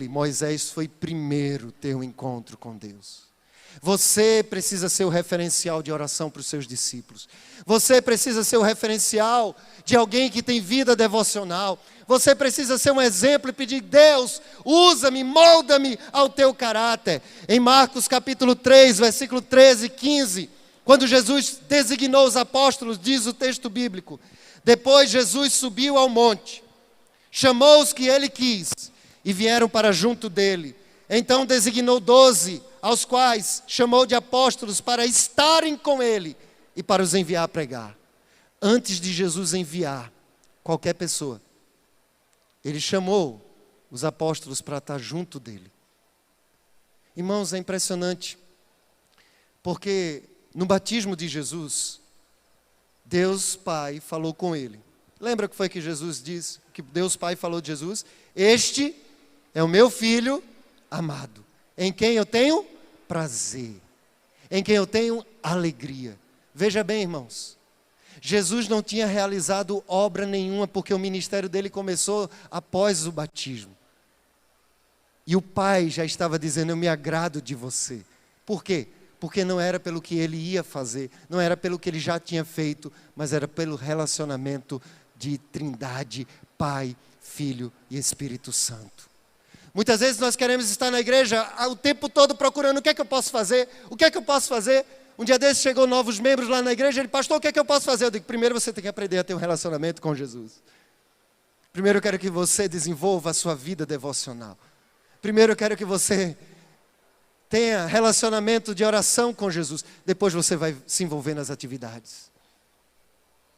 Moisés, foi primeiro ter um encontro com Deus. Você precisa ser o referencial de oração para os seus discípulos. Você precisa ser o referencial de alguém que tem vida devocional. Você precisa ser um exemplo e pedir: Deus, usa-me, molda-me ao teu caráter. Em Marcos capítulo 3, versículo 13 e 15, quando Jesus designou os apóstolos, diz o texto bíblico: depois Jesus subiu ao monte, chamou os que ele quis e vieram para junto dele. Então designou 12, aos quais chamou de apóstolos para estarem com ele e para os enviar a pregar. Antes de Jesus enviar qualquer pessoa, ele chamou os apóstolos para estar junto dele. Irmãos, é impressionante, porque no batismo de Jesus, Deus Pai falou com ele. Lembra o que foi que Jesus disse? Que Deus Pai falou de Jesus? Este é o meu filho amado, em quem eu tenho prazer, em quem eu tenho alegria. Veja bem, irmãos, Jesus não tinha realizado obra nenhuma, porque o ministério dele começou após o batismo. E o pai já estava dizendo, eu me agrado de você. Por quê? Porque não era pelo que ele ia fazer, não era pelo que ele já tinha feito, mas era pelo relacionamento de Trindade, Pai, Filho e Espírito Santo. Muitas vezes nós queremos estar na igreja o tempo todo procurando o que é que eu posso fazer, o que é que eu posso fazer. Um dia desses chegou novos membros lá na igreja, ele, pastor, o que é que eu posso fazer? Eu digo, primeiro você tem que aprender a ter um relacionamento com Jesus. Primeiro eu quero que você desenvolva a sua vida devocional. Primeiro eu quero que você tenha relacionamento de oração com Jesus. Depois você vai se envolver nas atividades.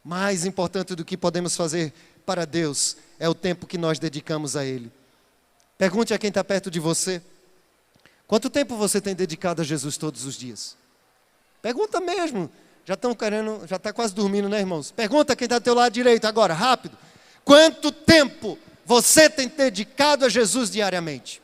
Mais importante do que podemos fazer para Deus é o tempo que nós dedicamos a Ele. Pergunte a quem está perto de você. Quanto tempo você tem dedicado a Jesus todos os dias? Pergunta mesmo. Já está quase dormindo, né, irmãos? Pergunta a quem está do teu lado direito agora, rápido. Quanto tempo você tem dedicado a Jesus diariamente?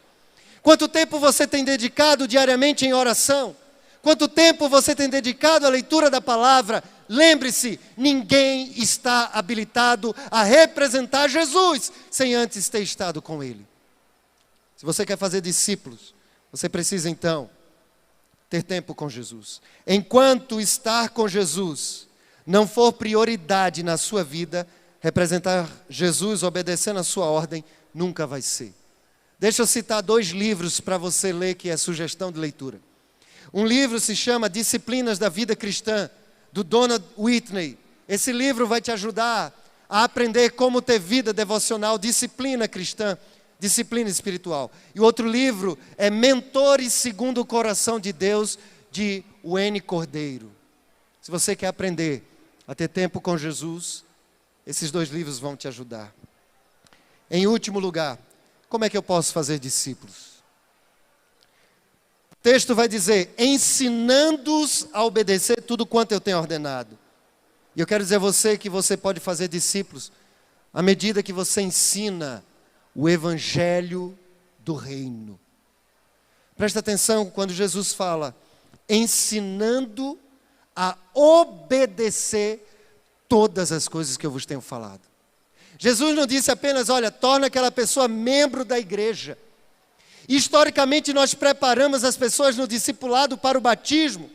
Quanto tempo você tem dedicado diariamente em oração? Quanto tempo você tem dedicado à leitura da palavra? Lembre-se, ninguém está habilitado a representar Jesus sem antes ter estado com Ele. Se você quer fazer discípulos, você precisa então ter tempo com Jesus. Enquanto estar com Jesus não for prioridade na sua vida, representar Jesus obedecendo a sua ordem nunca vai ser. Deixa eu citar 2 livros para você ler, que é sugestão de leitura. Um livro se chama Disciplinas da Vida Cristã, do Donald Whitney. Esse livro vai te ajudar a aprender como ter vida devocional, disciplina cristã, disciplina espiritual. E o outro livro é Mentores Segundo o Coração de Deus, de Wayne Cordeiro. Se você quer aprender a ter tempo com Jesus, esses 2 livros vão te ajudar. Em último lugar, como é que eu posso fazer discípulos? O texto vai dizer, ensinando-os a obedecer tudo quanto eu tenho ordenado. E eu quero dizer a você que você pode fazer discípulos à medida que você ensina o evangelho do reino. Presta atenção quando Jesus fala, ensinando a obedecer todas as coisas que eu vos tenho falado. Jesus não disse apenas, olha, torna aquela pessoa membro da igreja. Historicamente nós preparamos as pessoas no discipulado para o batismo.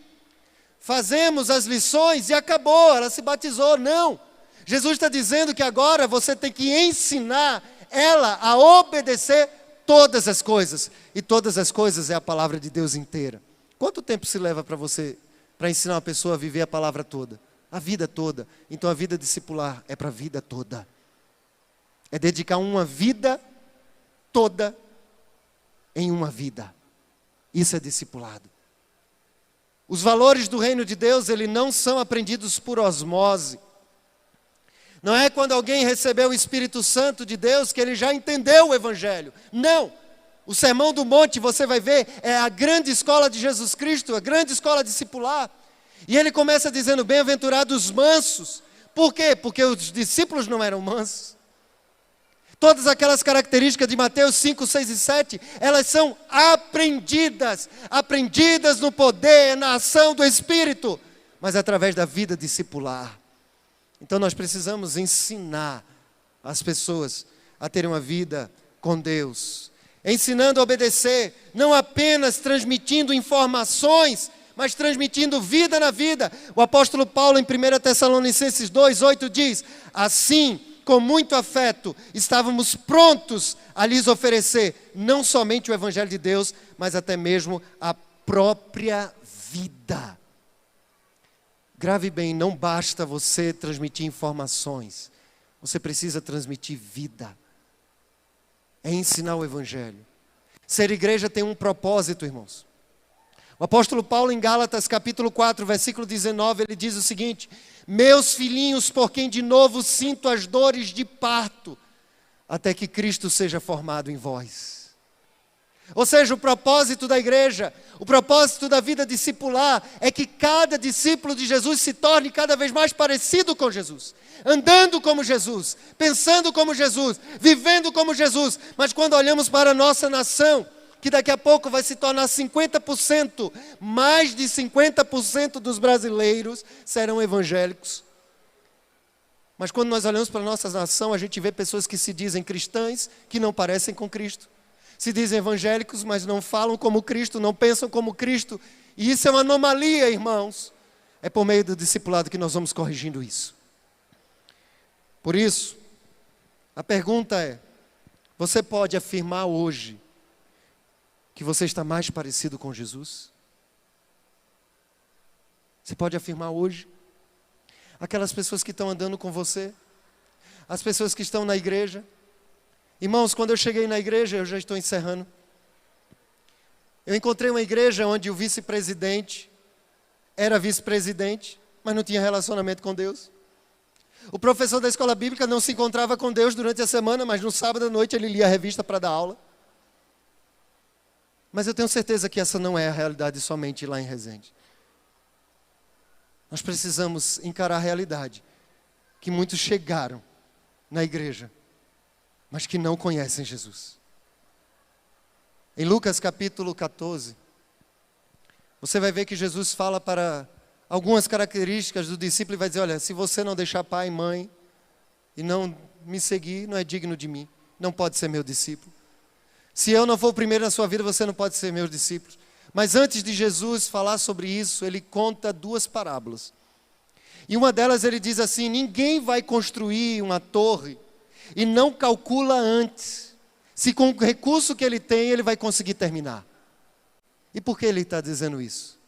Fazemos as lições e acabou, ela se batizou. Não. Jesus está dizendo que agora você tem que ensinar ela a obedecer todas as coisas. E todas as coisas é a palavra de Deus inteira. Quanto tempo se leva para ensinar uma pessoa a viver a palavra toda? A vida toda. Então a vida discipular é para a vida toda. É dedicar uma vida toda em uma vida. Isso é discipulado. Os valores do reino de Deus, eles não são aprendidos por osmose. Não é quando alguém recebeu o Espírito Santo de Deus que ele já entendeu o Evangelho. Não. O Sermão do Monte, você vai ver, é a grande escola de Jesus Cristo, a grande escola discipular. E ele começa dizendo, bem-aventurados mansos. Por quê? Porque os discípulos não eram mansos. Todas aquelas características de Mateus 5, 6 e 7, elas são aprendidas no poder, na ação do Espírito, mas através da vida discipular. Então nós precisamos ensinar as pessoas a terem uma vida com Deus, ensinando a obedecer, não apenas transmitindo informações, mas transmitindo vida na vida. O apóstolo Paulo em 1 Tessalonicenses 2, 8 diz, assim, com muito afeto, estávamos prontos a lhes oferecer não somente o Evangelho de Deus, mas até mesmo a própria vida. Grave bem, não basta você transmitir informações, você precisa transmitir vida. É ensinar o Evangelho. Ser igreja tem um propósito, irmãos. O apóstolo Paulo em Gálatas capítulo 4, versículo 19, ele diz o seguinte, meus filhinhos, por quem de novo sinto as dores de parto, até que Cristo seja formado em vós. Ou seja, o propósito da igreja, o propósito da vida discipular, é que cada discípulo de Jesus se torne cada vez mais parecido com Jesus, andando como Jesus, pensando como Jesus, vivendo como Jesus. Mas quando olhamos para a nossa nação, que daqui a pouco vai se tornar 50%, mais de 50% dos brasileiros serão evangélicos. Mas quando nós olhamos para a nossa nação, a gente vê pessoas que se dizem cristãs, que não parecem com Cristo. Se dizem evangélicos, mas não falam como Cristo, não pensam como Cristo. E isso é uma anomalia, irmãos. É por meio do discipulado que nós vamos corrigindo isso. Por isso, a pergunta é: você pode afirmar hoje que você está mais parecido com Jesus? Você pode afirmar hoje? Aquelas pessoas que estão andando com você, as pessoas que estão na igreja. Irmãos, quando eu cheguei na igreja, eu já estou encerrando. Eu encontrei uma igreja onde o vice-presidente era vice-presidente, mas não tinha relacionamento com Deus. O professor da escola bíblica não se encontrava com Deus durante a semana, mas no sábado à noite ele lia a revista para dar aula. Mas eu tenho certeza que essa não é a realidade somente lá em Resende. Nós precisamos encarar a realidade que muitos chegaram na igreja, mas que não conhecem Jesus. Em Lucas capítulo 14, você vai ver que Jesus fala para algumas características do discípulo e vai dizer: olha, se você não deixar pai e mãe e não me seguir, não é digno de mim, não pode ser meu discípulo. Se eu não for o primeiro na sua vida, você não pode ser meu discípulo. Mas antes de Jesus falar sobre isso, ele conta duas parábolas. E uma delas ele diz assim: ninguém vai construir uma torre e não calcula antes se com o recurso que ele tem, ele vai conseguir terminar. E por que ele está dizendo isso?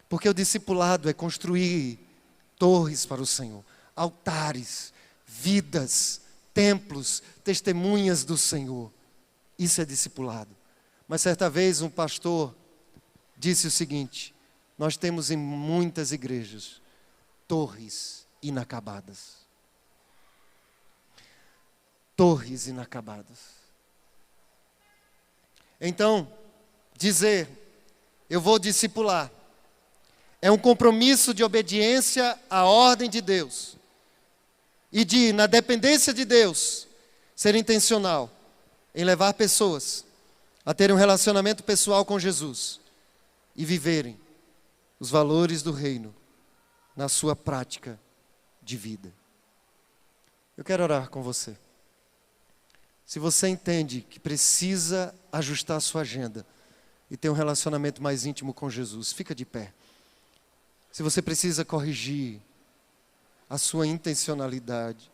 Porque o discipulado é construir torres para o Senhor, altares, vidas, templos, testemunhas do Senhor. Isso é discipulado. Mas certa vez um pastor disse o seguinte: nós temos em muitas igrejas torres inacabadas. Torres inacabadas. Então, dizer, eu vou discipular, é um compromisso de obediência à ordem de Deus. E de, na dependência de Deus, ser intencional em levar pessoas a terem um relacionamento pessoal com Jesus e viverem os valores do reino na sua prática de vida. Eu quero orar com você. Se você entende que precisa ajustar a sua agenda e ter um relacionamento mais íntimo com Jesus, fica de pé. Se você precisa corrigir a sua intencionalidade,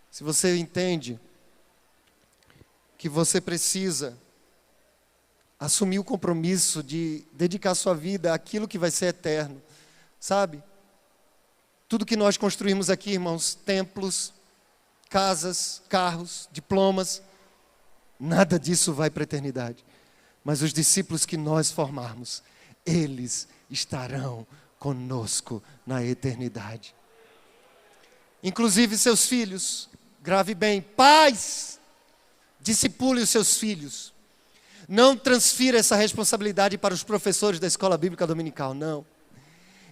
se você entende que você precisa assumir o compromisso de dedicar sua vida àquilo que vai ser eterno, sabe? Tudo que nós construímos aqui, irmãos, templos, casas, carros, diplomas, nada disso vai para a eternidade. Mas os discípulos que nós formarmos, eles estarão conosco na eternidade. Inclusive seus filhos, grave bem, pais, discipule os seus filhos. Não transfira essa responsabilidade para os professores da escola bíblica dominical, não.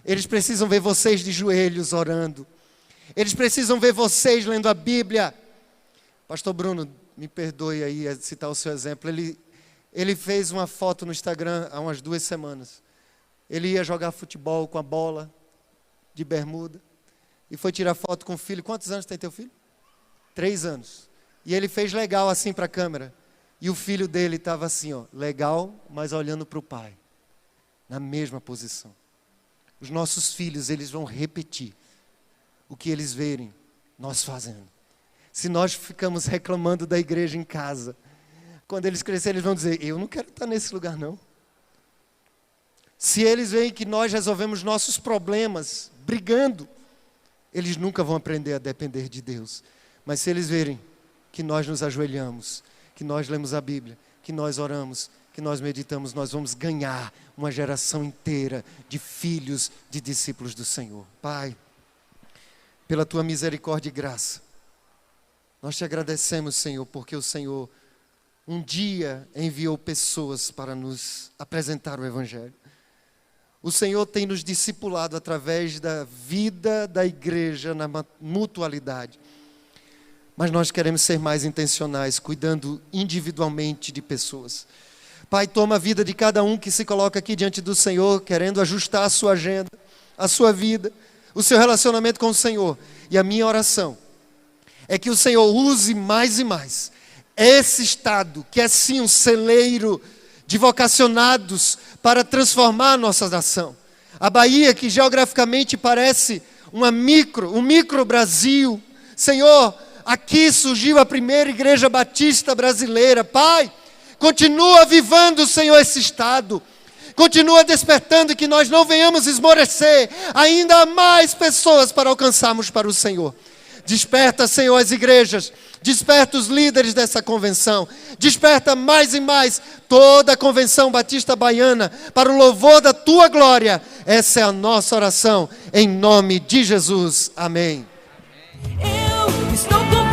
Eles precisam ver vocês de joelhos orando. Eles precisam ver vocês lendo a Bíblia. Pastor Bruno, me perdoe aí a citar o seu exemplo. Ele fez uma foto no Instagram há umas 2 semanas. Ele ia jogar futebol com a bola de bermuda e foi tirar foto com o filho. Quantos anos tem teu filho? 3 anos. E ele fez legal assim para a câmera. E o filho dele estava assim, ó, legal, mas olhando para o pai. Na mesma posição. Os nossos filhos, eles vão repetir o que eles verem nós fazendo. Se nós ficamos reclamando da igreja em casa, quando eles crescerem, eles vão dizer: eu não quero estar nesse lugar, não. Se eles veem que nós resolvemos nossos problemas brigando, eles nunca vão aprender a depender de Deus. Mas se eles verem que nós nos ajoelhamos, que nós lemos a Bíblia, que nós oramos, que nós meditamos, nós vamos ganhar uma geração inteira de filhos, de discípulos do Senhor. Pai, pela tua misericórdia e graça, nós te agradecemos, Senhor, porque o Senhor um dia enviou pessoas para nos apresentar o Evangelho. O Senhor tem nos discipulado através da vida da igreja na mutualidade. Mas nós queremos ser mais intencionais, cuidando individualmente de pessoas. Pai, toma a vida de cada um que se coloca aqui diante do Senhor, querendo ajustar a sua agenda, a sua vida, o seu relacionamento com o Senhor. E a minha oração é que o Senhor use mais e mais esse estado, que é sim um celeiro de vocacionados para transformar a nossa nação. A Bahia, que geograficamente parece um micro Brasil. Senhor, aqui surgiu a primeira igreja batista brasileira. Pai, continua avivando, Senhor, esse estado. Continua despertando que nós não venhamos esmorecer. Ainda há mais pessoas para alcançarmos para o Senhor. Desperta, Senhor, as igrejas. Desperta os líderes dessa convenção. Desperta mais e mais toda a convenção batista baiana para o louvor da tua glória. Essa é a nossa oração, em nome de Jesus. Amém. Eu estou com